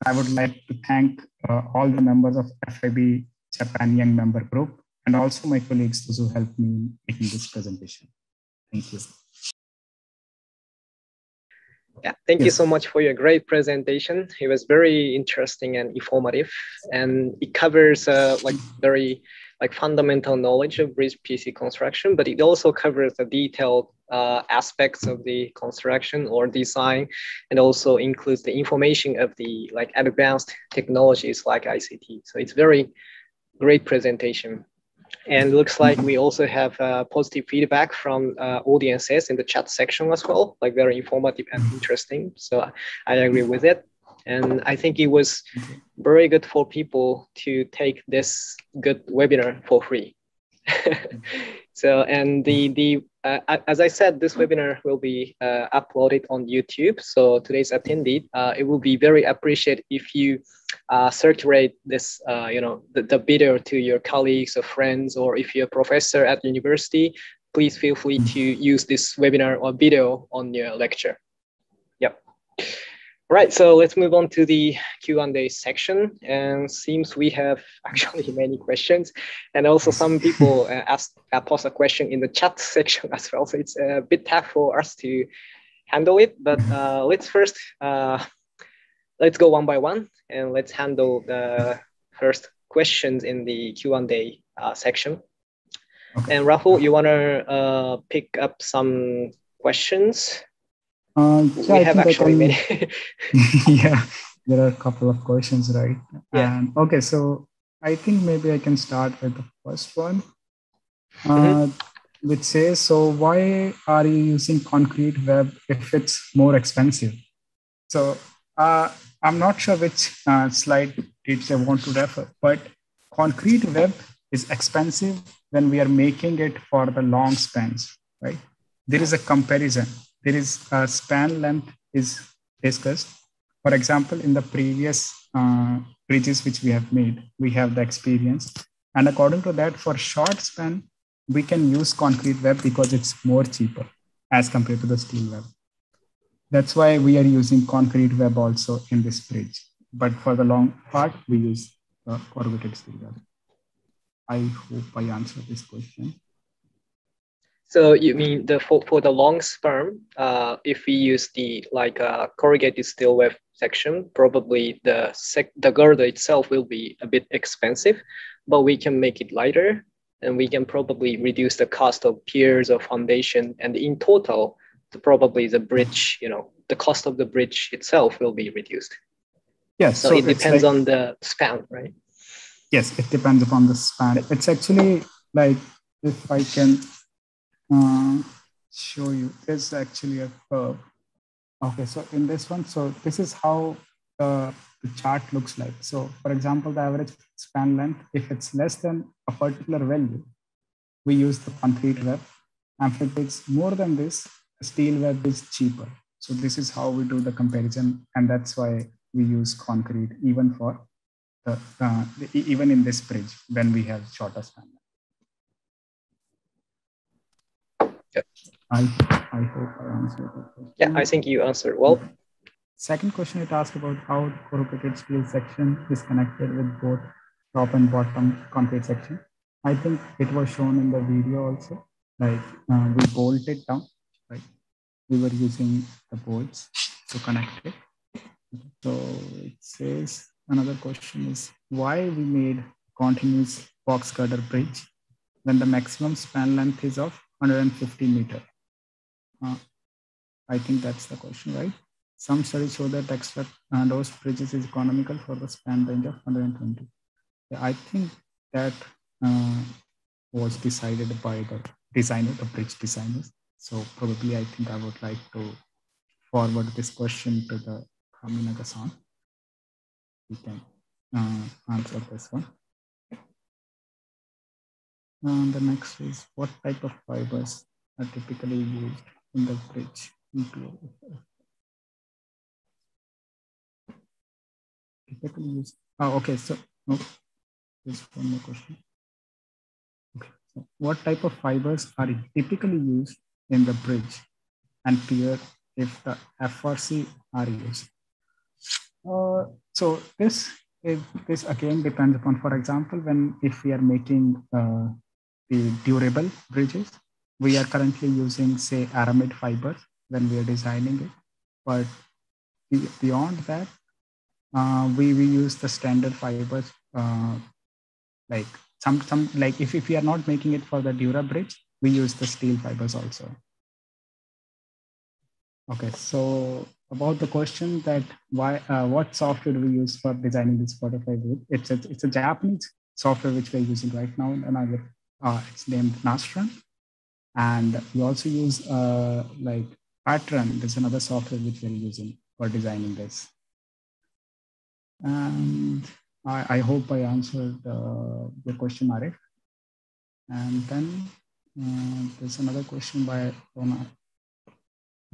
I would like to thank all the members of FIB Japan Young Member Group and also my colleagues who helped me in making this presentation. Thank you. Yeah, thank you so much for your great presentation. It was very interesting and informative, and it covers very fundamental knowledge of bridge PC construction, but it also covers the detailed aspects of the construction or design, and also includes the information of the advanced technologies like ICT. So it's very great presentation. And looks like we also have positive feedback from audiences in the chat section as well, very informative and interesting. So I agree with it. And I think it was very good for people to take this good webinar for free. So, and as I said, this webinar will be uploaded on YouTube. So today's attendee, it will be very appreciated if you circulate this, the video to your colleagues or friends, or if you're a professor at university, please feel free to use this webinar or video on your lecture. Yep. Right, so let's move on to the Q&A section. And seems we have actually many questions, and also some people post a question in the chat section as well. So it's a bit tough for us to handle it, but let's first, let's go one by one, and let's handle the first questions in the Q&A section. Okay. And Rahul, you wanna pick up some questions? Yeah, we have actually many. Yeah, there are a couple of questions, right? Yeah. Okay, so I think maybe I can start with the first one, which says, so why are you using concrete web if it's more expensive? So I'm not sure which slide tips I want to refer, but concrete web is expensive when we are making it for the long spans, right? There is a comparison. There is a span length is discussed. For example, in the previous bridges which we have made, we have the experience. And according to that, for short span, we can use concrete web because it's more cheaper as compared to the steel web. That's why we are using concrete web also in this bridge. But for the long part, we use corrugated steel web. I hope I answered this question. So you mean for the long span, if we use the corrugated steel web section, probably the girder itself will be a bit expensive, but we can make it lighter, and we can probably reduce the cost of piers or foundation, and in total, probably the bridge, the cost of the bridge itself will be reduced. Yes. So it depends on the span, right? Yes, it depends upon the span. It's actually if I can show you, there's actually a curve. Okay, so in this one, so this is how the chart looks like. So for example, the average span length, if it's less than a particular value, we use the concrete web. And if it's more than this, the steel web is cheaper. So this is how we do the comparison. And that's why we use concrete even for even in this bridge when we have shorter span. I hope I answered that question. Yeah, I think you answered well. Second question, it asks about how the corrugated steel section is connected with both top and bottom concrete section. I think it was shown in the video also, like we bolt it down, right? We were using the bolts to connect it. So it says, another question is why we made continuous box girder bridge when the maximum span length is of 150 meters. I think that's the question, right? Some studies show that extra those bridges is economical for the span range of 120. I think that was decided by the designer, the bridge designers. So probably I think I would like to forward this question to the Kaminaga-san. We can answer this one. And the next is what type of fibers are typically used in the bridge? Typically used. Oh, okay. So no, there's one more question. Okay. So what type of fibers are typically used in the bridge and pier if the FRC are used? So this again depends upon, for example, if we are making the durable bridges, we are currently using, say, aramid fibers when we are designing it. But beyond that, we use the standard fibers, like like if we are not making it for the Dura Bridge, we use the steel fibers also. Okay, so about the question that why what software do we use for designing this butterfly bridge? It's a Japanese software which we're using right now, and it's named Nastran. And we also use like Pattern. There's another software which we're using for designing this. And I hope I answered the question, Arif. And then there's another question by Rona.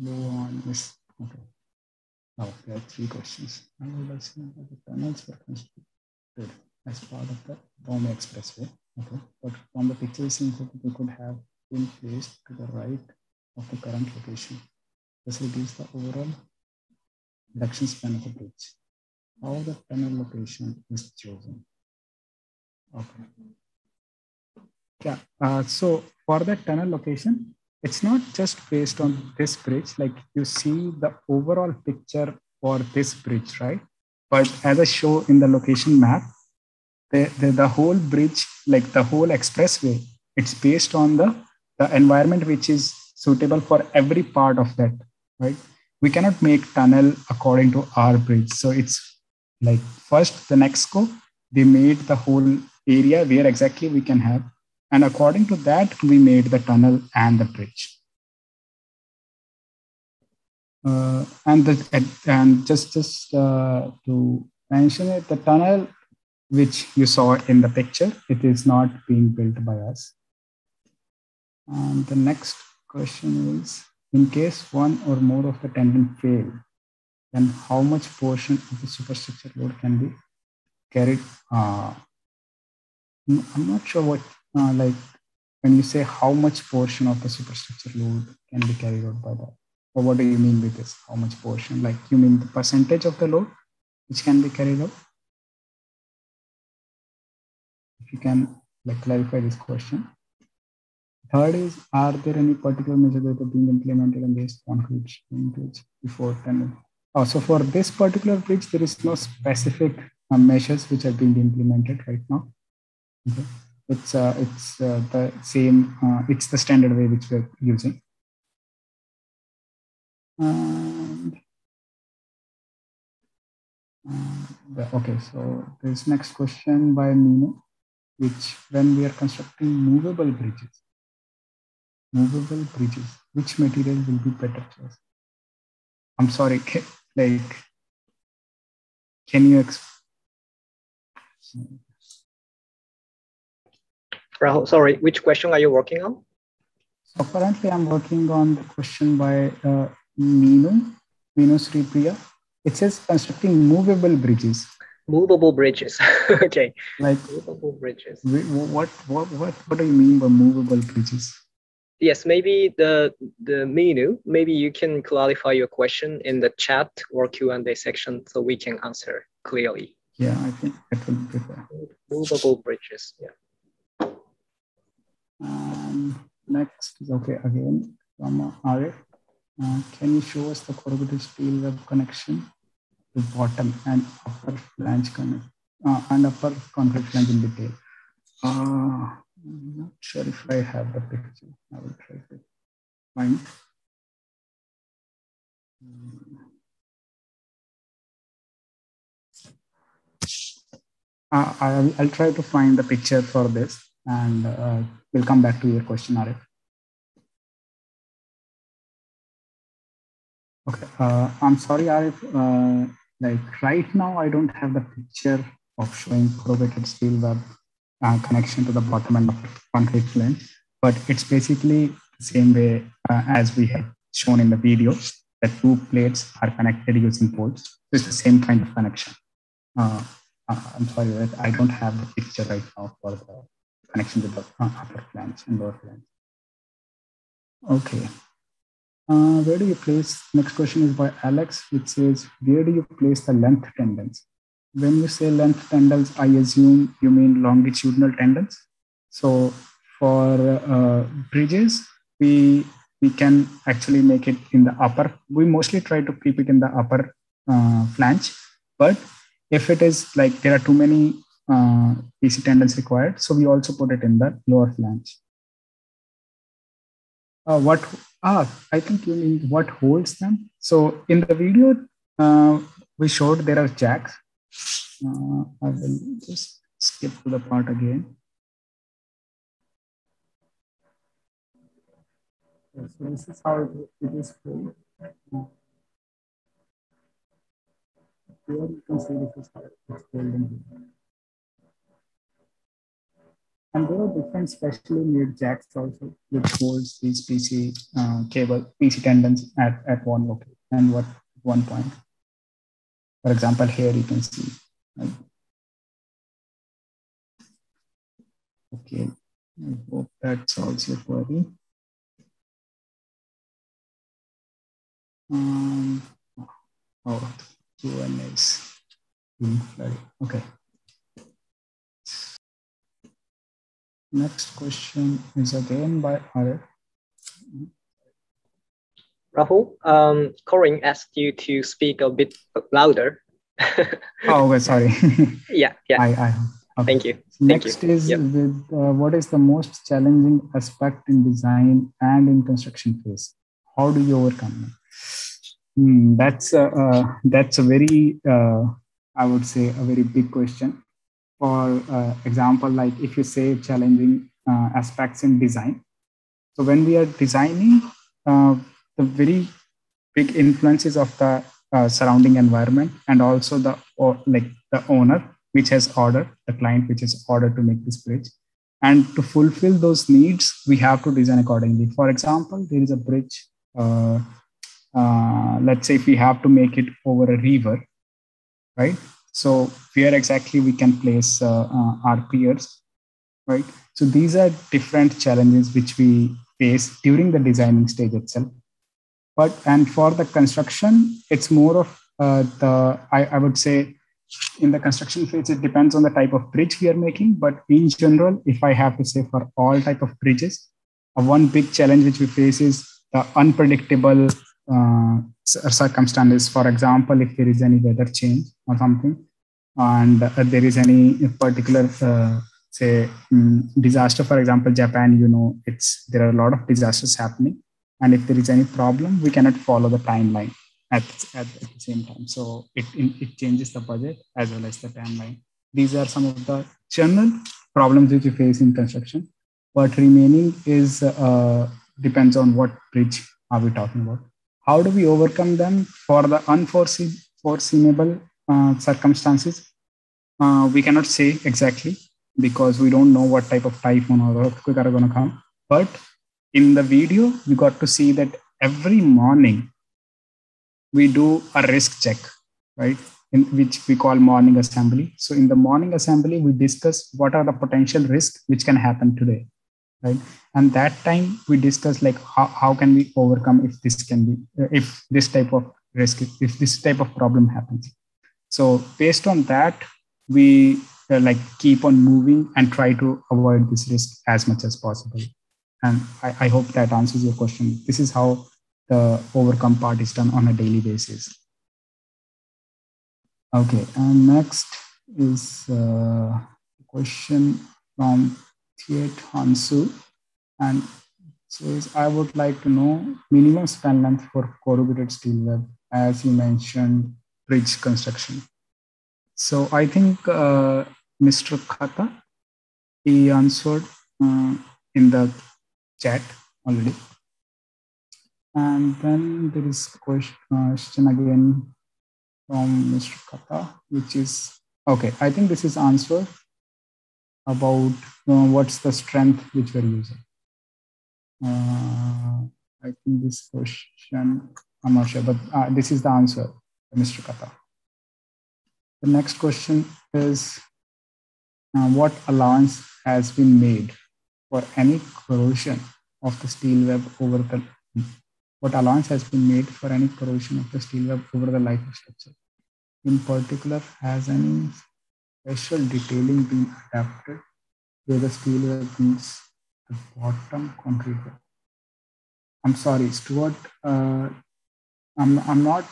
Go on this. Okay. Oh, there are 3 questions. How does the tunnels were constructed as part of the Bombay Expressway? Okay. But from the picture, it seems that they could have been placed to the right of the current location. This reduces the overall reduction span of the bridge. How the tunnel location is chosen? Okay. Yeah. So for the tunnel location, it's not just based on this bridge. Like you see the overall picture for this bridge, right? But as I show in the location map, the whole bridge, like the whole expressway, it's based on the environment which is suitable for every part of that, right? We cannot make tunnel according to our bridge. So it's like first the Nexco, they made the whole area where exactly we can have. And according to that, we made the tunnel and the bridge. And just to mention it, the tunnel which you saw in the picture, it is not being built by us. And the next question is, in case one or more of the tendon fail, then how much portion of the superstructure load can be carried? I'm not sure what, like when you say how much portion of the superstructure load can be carried out by that, or what do you mean with this? How much portion? Like you mean the percentage of the load which can be carried out? If you can like clarify this question. Third is, are there any particular measures that are being implemented in this concrete bridge before tunnel? Oh, so for this particular bridge, there is no specific measures which are being implemented right now. Okay. It's the same, it's the standard way which we're using. Okay, so this next question by Nino, which when we are constructing movable bridges, which material will be better choice? I'm sorry, like, can you Rahul, sorry, which question are you working on? So currently I'm working on the question by Minu Sri Priya. It says constructing movable bridges. Movable bridges. Okay. Like movable bridges. What do you mean by movable bridges? Yes, maybe the menu, maybe you can clarify your question in the chat or Q&A section so we can answer clearly. Yeah, I think that will be fair. Movable bridges, yeah. Next is okay again from Arif. Can you show us the corrugated steel web connection to bottom and upper flange connect and upper concrete flange in detail? I'm not sure if I have the picture. I will try to find. I'll try to find the picture for this, and we'll come back to your question, Arif. Okay, I'm sorry, Arif. Like right now, I don't have the picture of showing corrugated steel web connection to the bottom end of the concrete flange, but it's basically the same way as we have shown in the video. The two plates are connected using poles. It's the same kind of connection. I'm sorry, I don't have the picture right now for the connection to the upper flange and lower flange. Okay. Where do you place? Next question is by Alex, which says, where do you place the length tendons? When you say length tendons, I assume you mean longitudinal tendons. So for bridges, we can actually make it in the upper. We mostly try to keep it in the upper flange, but if it is like there are too many PC tendons required, so we also put it in the lower flange. I think you mean what holds them. So in the video, we showed there are jacks. I will just skip to the part again. So this is how it is held. Here you can see this is how it's holding. And there are different specially made jacks also, which holds these PC PC tendons at one location and one point. For example, here you can see. Right? Okay, I hope that solves your query. Oh, Q&A is okay. Next question is again by Arif. Rahul, Corinne asked you to speak a bit louder. Oh, okay, sorry. Yeah. Okay. Thank you. Next is with what is the most challenging aspect in design and in construction phase? How do you overcome it? That's a very, I would say, a very big question. For example, like if you say challenging aspects in design. So when we are designing, the very big influences of the surrounding environment and also the owner, which has ordered, the client which has ordered to make this bridge. And to fulfill those needs, we have to design accordingly. For example, there is a bridge. Let's say if we have to make it over a river, right? So where exactly we can place our piers, right? So these are different challenges which we face during the designing stage itself. And for the construction, it's more of I would say in the construction phase, it depends on the type of bridge we are making. But in general, if I have to say for all type of bridges, one big challenge which we face is the unpredictable circumstances. For example, if there is any weather change or something, and there is any particular disaster, for example, Japan, there are a lot of disasters happening. And if there is any problem, we cannot follow the timeline at the same time. So it changes the budget as well as the timeline. These are some of the general problems which we face in construction. But remaining is depends on what bridge are we talking about. How do we overcome them? For the unforeseeable circumstances, we cannot say exactly because we don't know what type of typhoon or earthquake are going to come. But in the video, we got to see that every morning we do a risk check, right? In which we call morning assembly. So in the morning assembly, we discuss what are the potential risks which can happen today. right? And that time we discussed like how can we overcome if this can be, if this type of risk, if this type of problem happens. So based on that, we like keep on moving and try to avoid this risk as much as possible. And I hope that answers your question. This is how the overcome part is done on a daily basis. Okay, and next is a question from Thiet Hansu, and says, I would like to know minimum span length for corrugated steel web, as you mentioned, bridge construction. So I think Mr. Khata, he answered in the chat already. And then there is a question again from Mr. Khata, which is, okay, I think this is answered about what's the strength which we're using. I think this question, I'm not sure, but this is the answer, Mr. Khata. The next question is, what allowance has been made for any corrosion of the steel web over the, what allowance has been made for any corrosion of the steel web over the life of structure? In particular, has any special detailing been adapted where the steel web meets the bottom concrete web? I'm sorry, Stuart, I'm not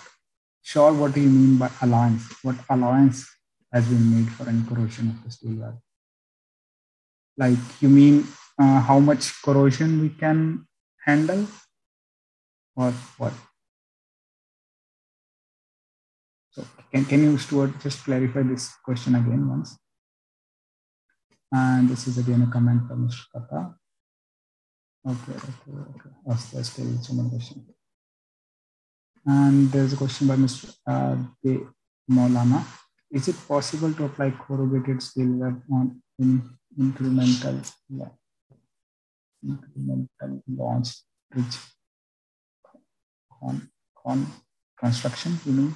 sure what do you mean by allowance. What allowance has been made for any corrosion of the steel web? Like, you mean how much corrosion we can handle, or what? So can you, Stuart, just clarify this question again once? And this is again a comment from Mr. Kata. Okay. Oh, there's still so many questions. And there's a question by Mr. Maulana. Is it possible to apply corrugated steel web on incremental launch bridge construction, you mean?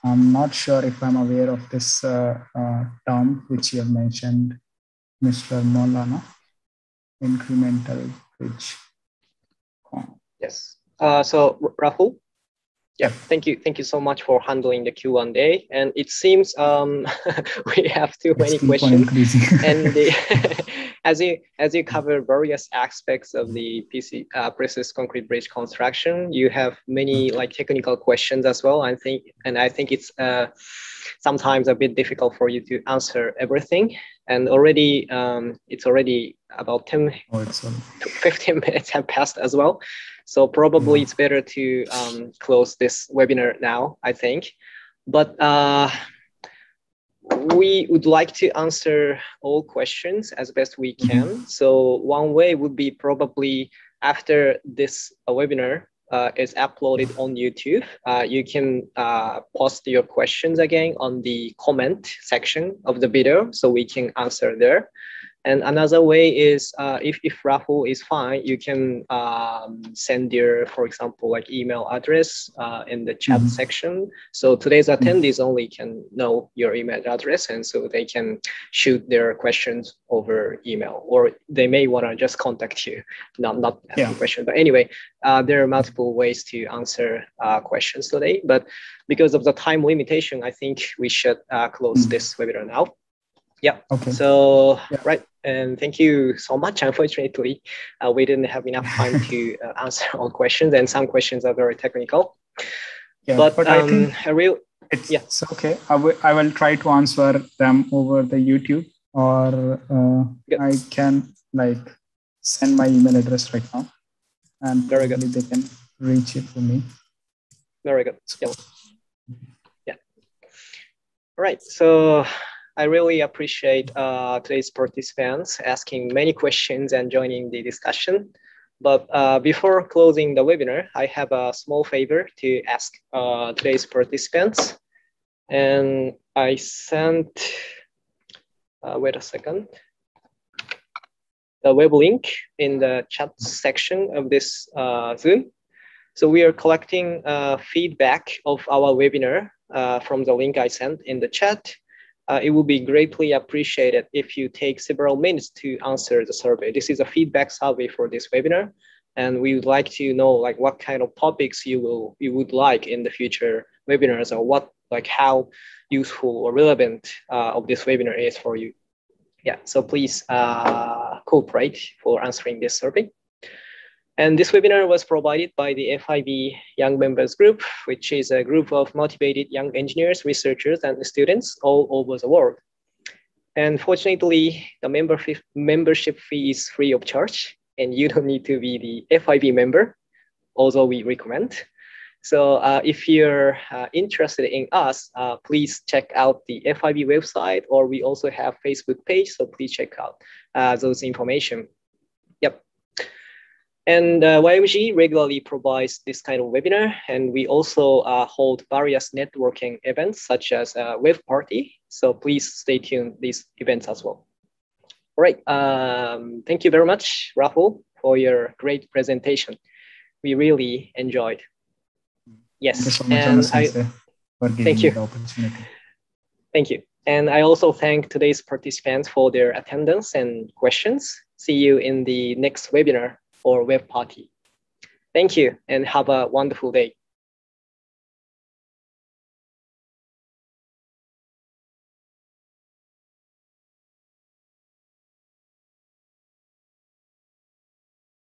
I'm not sure if I'm aware of this term which you have mentioned, Mr. Maulana, incremental bridge. Yes. So Rahul, yeah, thank you so much for handling the Q&A. And it seems we have too many questions. And as you cover various aspects of the Prestressed concrete bridge construction, you have many like technical questions as well. I think it's sometimes a bit difficult for you to answer everything. And already it's already about 15 minutes have passed as well. So probably it's better to close this webinar now, I think. But we would like to answer all questions as best we can. So one way would be probably after this webinar is uploaded on YouTube, you can post your questions again on the comment section of the video so we can answer there. And another way is if Rahul is fine, you can send your, for example, like email address in the chat section. So today's attendees only can know your email address, and so they can shoot their questions over email, or they may want to just contact you, not ask a question. But anyway, there are multiple ways to answer questions today. But because of the time limitation, I think we should close this webinar now. Yeah. Okay. So right, and thank you so much. Unfortunately, we didn't have enough time to answer all questions, and some questions are very technical. Yeah, but I think it's okay. I will try to answer them over the YouTube, or I can like send my email address right now, and very good. They can reach it for me. Very good. So, yeah. All right. So I really appreciate today's participants asking many questions and joining the discussion. But before closing the webinar, I have a small favor to ask today's participants. And I sent, wait a second, the web link in the chat section of this Zoom. So we are collecting feedback of our webinar from the link I sent in the chat. it would be greatly appreciated if you take several minutes to answer the survey. This is a feedback survey for this webinar, and we would like to know like what kind of topics you would like in the future webinars, or what how useful or relevant of this webinar is for you. Yeah, so please cooperate for answering this survey. And this webinar was provided by the FIB Young Members Group, which is a group of motivated young engineers, researchers, and students all over the world. And fortunately, the membership fee is free of charge, and you don't need to be the FIB member, although we recommend. So if you're interested in us, please check out the FIB website, or we also have Facebook page, so please check out those information. Yep. And YMG regularly provides this kind of webinar, and we also hold various networking events such as Web Party. So please stay tuned these events as well. All right, thank you very much, Rahul, for your great presentation. We really enjoyed. Yes, thank you so much, for giving me the opportunity. Thank you. And I also thank today's participants for their attendance and questions. See you in the next webinar or web party. Thank you and have a wonderful day.